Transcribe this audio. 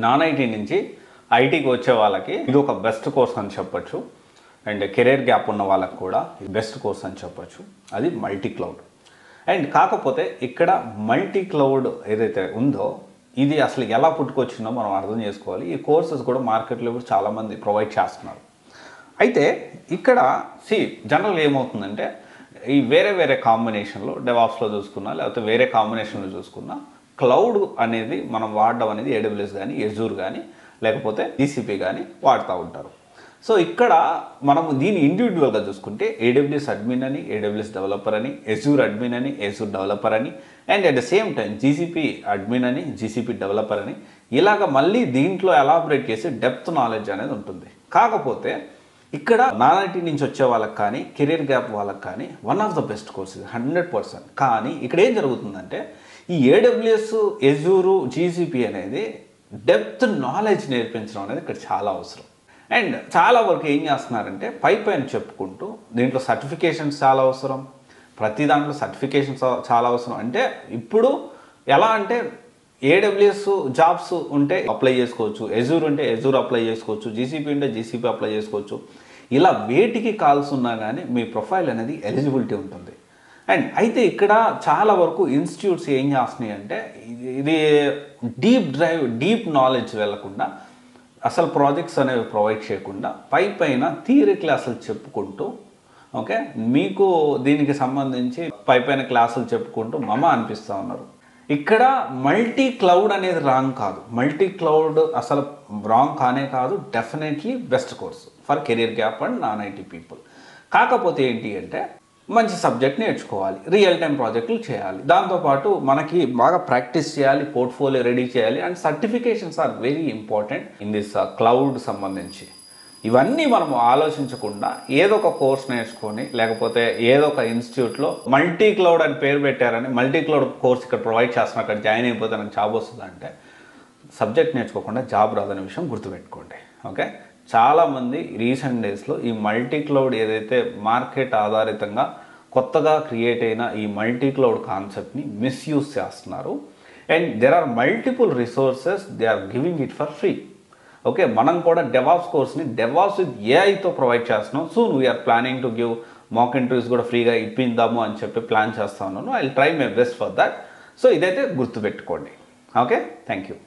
Non IT నుంచి ఐటీకి వచ్చే వాళ్ళకి ఇది ఒక బెస్ట్ కోర్స్ అని చెప్పొచ్చు. అండ్ కెరీర్ గ్యాప్ ఉన్న వాళ్ళకి కూడా ఇది బెస్ట్ కోర్స్ అని చెప్పొచ్చు. అది మల్టీ క్లౌడ్. అండ్ కాకపోతే ఇక్కడ మల్టీ క్లౌడ్ ఏదైతే ఉందో ఇది అసలు ఎలా పుట్టుకొచ్చిందో మనం అర్థం చేసుకోవాలి. ఈ కోర్సెస్ కూడా మార్కెట్లో కూడా చాలామంది ప్రొవైడ్ చేస్తున్నారు. అయితే ఇక్కడ జనరల్గా ఏమవుతుందంటే ఈ వేరే వేరే కాంబినేషన్లో డెవాప్స్లో చూసుకున్నా లేకపోతే వేరే కాంబినేషన్లో చూసుకున్నా క్లౌడ్ అనేది మనం వాడడం అనేది AWS కానీ ఎజూర్ కానీ లేకపోతే GCP కానీ వాడుతూ ఉంటారు. సో ఇక్కడ మనము దీన్ని ఇండివిజువల్గా చూసుకుంటే AWS అడ్మిన్ అని, AWS డెవలపర్ అని, ఎజూర్ అడ్మిన్ అని, ఎజూర్ డెవలపర్ అని, and at the same time GCP admin అని, GCP డెవలపర్ అని, ఇలాగ మళ్ళీ దీంట్లో ఎలాబరేట్ చేసి డెప్త్ నాలెడ్జ్ అనేది ఉంటుంది. కాకపోతే ఇక్కడ నాన్ ఐటీ నుంచి వచ్చే వాళ్ళకి కానీ కెరీర్ గ్యాప్ వాళ్ళకి కానీ one of the best courses 100%. కానీ ఇక్కడ ఏం జరుగుతుందంటే ఈ AWS ఎజూరు GCP అనేది డెప్త్ నాలెడ్జ్ నేర్పించడం అనేది ఇక్కడ చాలా అవసరం. అండ్ చాలా వరకు ఏం చేస్తున్నారంటే పైన చెప్పుకుంటూ దీంట్లో సర్టిఫికేషన్స్ చాలా అవసరం, ప్రతి దాంట్లో సర్టిఫికేషన్స్ చాలా అవసరం. అంటే ఇప్పుడు ఎలా అంటే AWS జాబ్స్ ఉంటే అప్లై చేసుకోవచ్చు, ఎజూర్ ఉంటే ఎజూర్ అప్లై చేసుకోవచ్చు, GCP ఉంటే GCP అప్లై చేసుకోవచ్చు. ఇలా వేటికి కాల్స్ ఉన్నా కానీ మీ ప్రొఫైల్ అనేది ఎలిజిబిలిటీ ఉంటుంది. అండ్ అయితే ఇక్కడ చాలా వరకు ఇన్స్టిట్యూట్స్ ఏం చేస్తున్నాయి అంటే ఇది డీప్ నాలెడ్జ్ వెళ్ళకుండా అసలు ప్రాజెక్ట్స్ అనేవి ప్రొవైడ్ చేయకుండా పైన థియరీ క్లాసులు చెప్పుకుంటూ ఓకే మీకు దీనికి సంబంధించి పైన క్లాసులు చెప్పుకుంటూ అనిపిస్తూ ఉన్నారు. ఇక్కడ మల్టీ క్లౌడ్ అనేది రాంగ్ కాదు, మల్టీ క్లౌడ్ అసలు రాంగ్ కానే కాదు, definitely best course for career gap and non IT people. కాకపోతే ఏంటి అంటే మంచి సబ్జెక్ట్ నేర్చుకోవాలి, రియల్ టైం ప్రాజెక్టులు చేయాలి, దాంతోపాటు మనకి బాగా ప్రాక్టీస్ చేయాలి, పోర్ట్ఫోలియో రెడీ చేయాలి, and certifications are very important in this cloud సంబంధించి. ఇవన్నీ మనం ఆలోచించకుండా ఏదో ఒక కోర్స్ నేర్చుకొని లేకపోతే ఏదో ఒక ఇన్స్టిట్యూట్లో మల్టీ క్లౌడ్ అని పేరు పెట్టారని మల్టీ క్లౌడ్ కోర్స్ ఇక్కడ ప్రొవైడ్ చేస్తున్నా అక్కడ జాయిన్ అయిపోతే నాకు జాబ్ వస్తుందంటే సబ్జెక్ట్ నేర్చుకోకుండా జాబ్ రాదనే విషయం గుర్తుపెట్టుకోండి. ఓకే, చాలామంది రీసెంట్ డేస్లో ఈ మల్టీ క్లౌడ్ ఏదైతే మార్కెట్ ఆధారితంగా కొత్తగా క్రియేట్ అయిన ఈ మల్టీ క్లౌడ్ కాన్సెప్ట్ని మిస్యూజ్ చేస్తున్నారు. And there are multiple resources, they are giving it for free. Okay, మనం కూడా డెవాప్స్ కోర్స్ని డెవాప్స్ విత్ ఏఐతో ప్రొవైడ్ చేస్తున్నాం. Soon we're planning to give mock interviews కూడా ఫ్రీగా ఇప్పిందాము అని చెప్పి ప్లాన్ చేస్తా ఉన్నాను. I will try my best for that. So ఇదైతే గుర్తుపెట్టుకోండి. Okay, thank you.